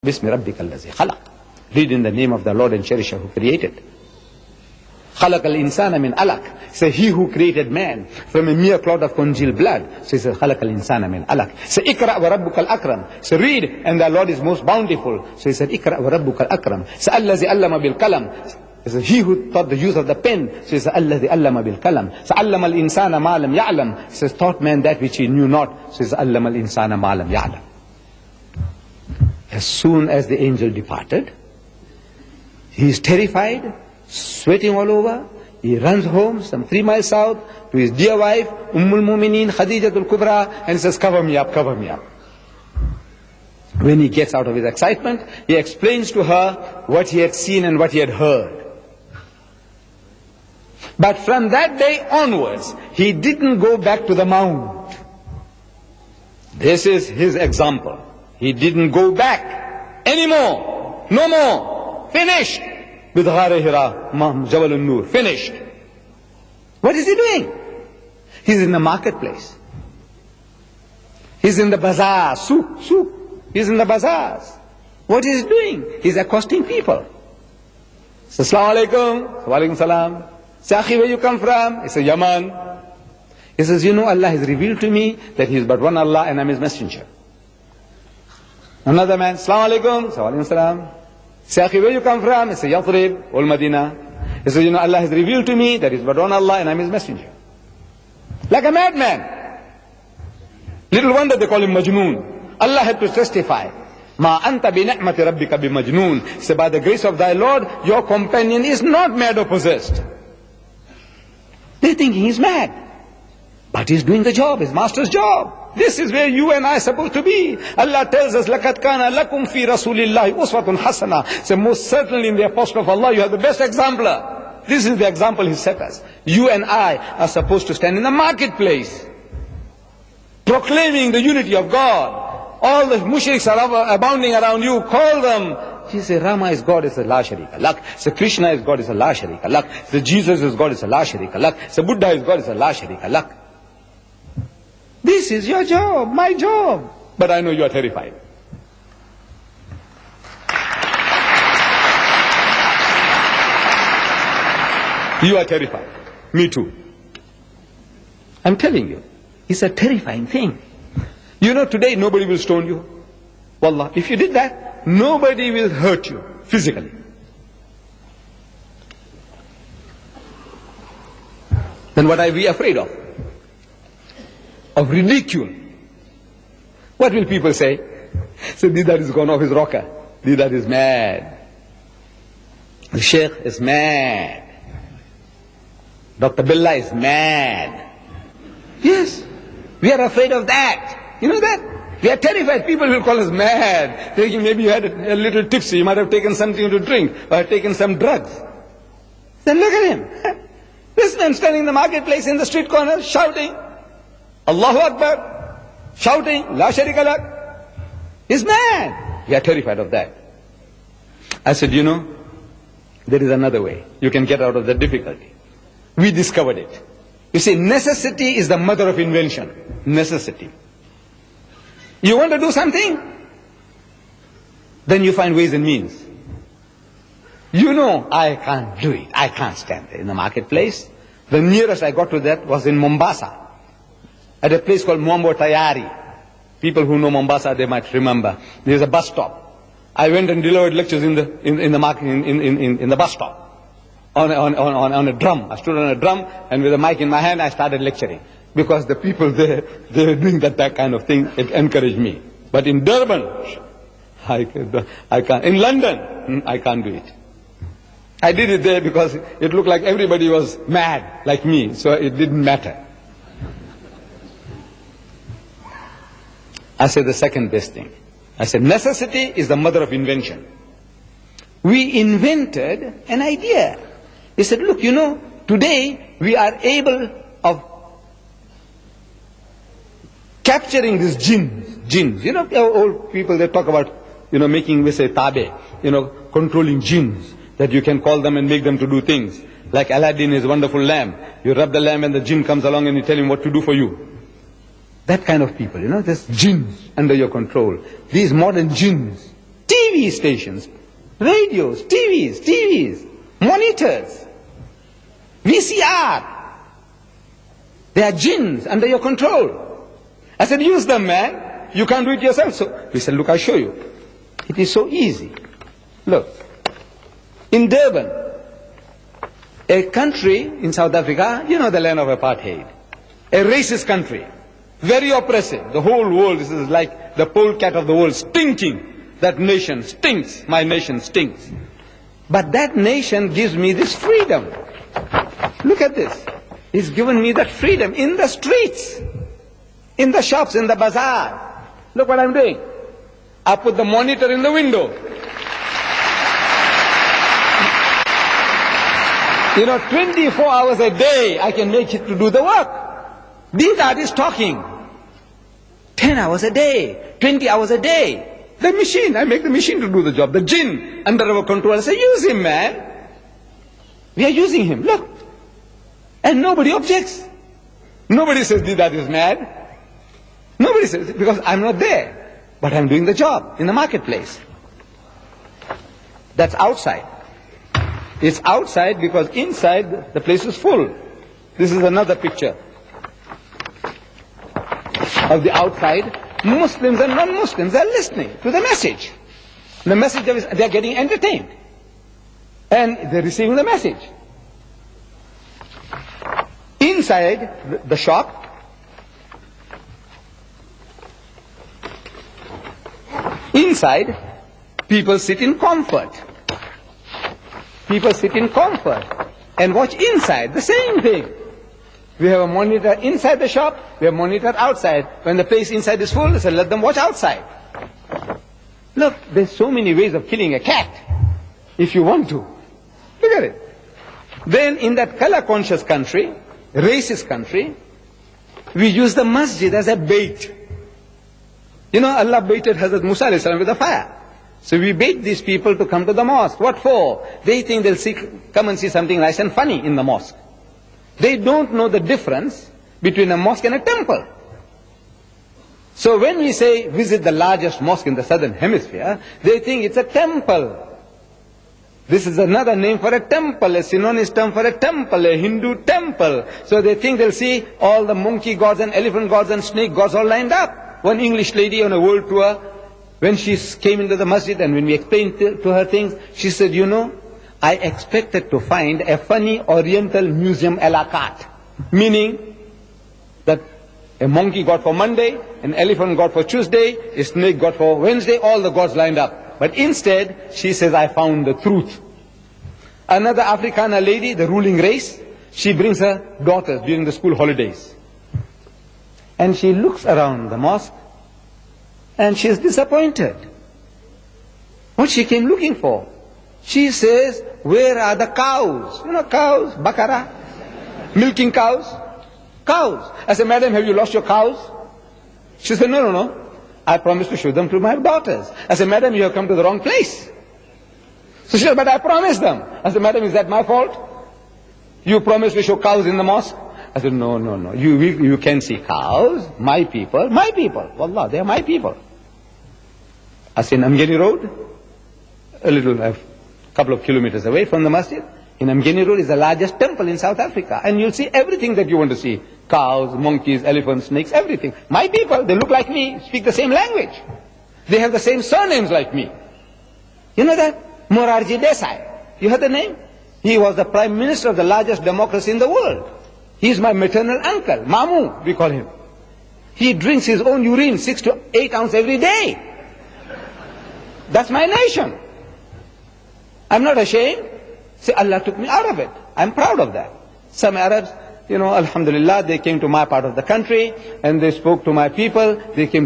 Bismi rabbika allazi khalaq. Read in the name of the Lord and Cherisher who created. Khalaq al-insana min alaq. Say, he who created man from a mere clot of congealed blood. So he says, Khalaq al-insana min alaq. Say, Ikra wa rabbuka al-akram. So read, and the Lord is most bountiful. So he said, Ikra wa rabbuka al-akram. Say, allazi allama bil qalam. He says, he who taught the use of the pen. So he says, allazi allama bil qalam. So allama al-insana ma lam ya'lam. He says, taught man that which he knew not. So he says, allama al-insana ma lam ya'lam. As soon as the angel departed, he is terrified, sweating all over. He runs home some 3 miles south to his dear wife, Ummul Mumineen, Khadijatul Kubra, and says, cover me up, cover me up. When he gets out of his excitement, he explains to her what he had seen and what he had heard. But from that day onwards, he didn't go back to the mount. This is his example. He didn't go back anymore. No more. Finished. With Ghar Hira, Jabal al-Nur. Finished. What is he doing? He's in the marketplace. He's in the bazaar. Souk. He's in the bazaars. What is he doing? He's accosting people. So, Assalamu alaikum. Wa alaikum salam. Say, Akhi, where you come from? He says, Yaman. He says, you know, Allah has revealed to me that He is but one Allah and I'm His messenger. Another man, Assalamu alaikum. Wa alaikum salam. Say, Akhi, where you come from? He says, Yathrib, Ul Madinah. He says, you know, Allah has revealed to me that He is but one Allah and I'm His messenger. Like a madman. Little wonder they call him Majnoon. Allah had to testify. Ma anta bi ni'mati rabbika bi majnoon. Say, by the grace of thy Lord, your companion is not mad or possessed. They're thinking he's mad. But he's doing the job, his master's job. This is where you and I are supposed to be. Allah tells us, لَقَدْ كَانَ لَكُمْ فِي رَسُولِ اللَّهِ أُسْوَةٌ حَسَنَةٌ. So most certainly in the Apostle of Allah, you have the best exemplar. This is the example He set us. You and I are supposed to stand in the marketplace, proclaiming the unity of God. All the mushriks are abounding around you. Call them. He says, Rama is God, is a la sharika lak. So Krishna is God, is a la sharika lak. So Jesus is God, is a la sharika lak. So Buddha is God, is a la sharika lak. This is your job, my job. But I know you are terrified. You are terrified. Me too. I'm telling you, it's a terrifying thing. You know, today nobody will stone you. Wallah, if you did that, nobody will hurt you physically. Then what are we afraid of? Of ridicule. What will people say? So Deedat is gone off his rocker. Deedat is mad. The Sheikh is mad. Dr. Billah is mad. Yes, we are afraid of that. You know that? We are terrified. People will call us mad. Thinking maybe you had a little tipsy, you might have taken something to drink, or had taken some drugs. Then look at him. This man standing in the marketplace in the street corner, shouting, Allahu Akbar, shouting, La Sharika Lak. He's mad. We are terrified of that. I said, you know, there is another way. You can get out of the difficulty. We discovered it. You see, necessity is the mother of invention. Necessity. You want to do something? Then you find ways and means. You know, I can't do it. I can't stand there in the marketplace. The nearest I got to that was in Mombasa, at a place called Mwambo Tayari. People who know Mombasa, they might remember. There's a bus stop. I went and delivered lectures in the bus stop. On a drum. I stood on a drum, and with a mic in my hand, I started lecturing. Because the people there, they were doing that kind of thing. It encouraged me. But in Durban, I can't. In London, I can't do it. I did it there because it looked like everybody was mad, like me. So it didn't matter. I said the second best thing. I said necessity is the mother of invention. We invented an idea. He said, look, you know, today we are able of capturing these jinns. You know, old people, they talk about, you know, making, we say, tabe, you know, controlling jinns, that you can call them and make them to do things. Like Aladdin, his wonderful lamp. You rub the lamp and the jinn comes along and you tell him what to do for you. That kind of people, you know, there's jinns under your control. These modern jinns. TV TV stations, radios, TVs, monitors, VCR. They are jinns under your control. I said, use them, man. You can't do it yourself. So we said, look, I'll show you. It is so easy. Look, in Durban, a country in South Africa, you know, the land of apartheid, a racist country, very oppressive. The whole world is like the polecat of the world, stinking. That nation stinks. My nation stinks. But that nation gives me this freedom. Look at this. It's given me that freedom in the streets, in the shops, in the bazaar. Look what I'm doing. I put the monitor in the window. You know, 24 hours a day I can make it to do the work. Deedat is talking. 10 hours a day, 20 hours a day. The machine, I make the machine to do the job. The jinn under our control. I say, use him, man. We are using him. Look. And nobody objects. Nobody says Deedat is mad. Nobody says it because I'm not there. But I'm doing the job in the marketplace. That's outside. It's outside because inside the place is full. This is another picture of the outside. Muslims and non-Muslims are listening to the message. The message is they're getting entertained. And they're receiving the message. Inside the shop, inside, people sit in comfort. People sit in comfort and watch inside, the same thing. We have a monitor inside the shop, we have a monitor outside. When the place inside is full, they say, let them watch outside. Look, there's so many ways of killing a cat, if you want to. Look at it. Then in that color-conscious country, racist country, we use the masjid as a bait. You know, Allah baited Hazrat Musa alayhi salam with a fire. So we bait these people to come to the mosque. What for? They think they'll come and see something nice and funny in the mosque. They don't know the difference between a mosque and a temple. So when we say visit the largest mosque in the southern hemisphere, they think it's a temple. This is another name for a temple, a synonymous term for a temple, a Hindu temple. So they think they'll see all the monkey gods and elephant gods and snake gods all lined up. One English lady on a world tour, when she came into the masjid and when we explained to her things, she said, you know, I expected to find a funny oriental museum a la carte. Meaning that a monkey god for Monday, an elephant god for Tuesday, a snake god for Wednesday, all the gods lined up. But instead, she says, I found the truth. Another Africana lady, the ruling race, she brings her daughters during the school holidays. And she looks around the mosque and she is disappointed. What she came looking for? She says, where are the cows? You know cows, bakara, milking cows. Cows. I said, madam, have you lost your cows? She said, no. I promised to show them to my daughters. I said, madam, you have come to the wrong place. So she said, but I promised them. I said, madam, is that my fault? You promised to show cows in the mosque? I said, no. You can see cows, my people. Wallah, they are my people. I said, in Amgeni Road, a couple of kilometers away from the masjid, in Amgeni Road is the largest temple in South Africa. And you'll see everything that you want to see. Cows, monkeys, elephants, snakes, everything. My people, they look like me, speak the same language. They have the same surnames like me. You know that? Morarji Desai. You heard the name? He was the prime minister of the largest democracy in the world. He is my maternal uncle, Mamu, we call him. He drinks his own urine 6 to 8 ounces every day. That's my nation. I'm not ashamed. See, Allah took me out of it. I'm proud of that. Some Arabs, you know, alhamdulillah, they came to my part of the country and they spoke to my people. They came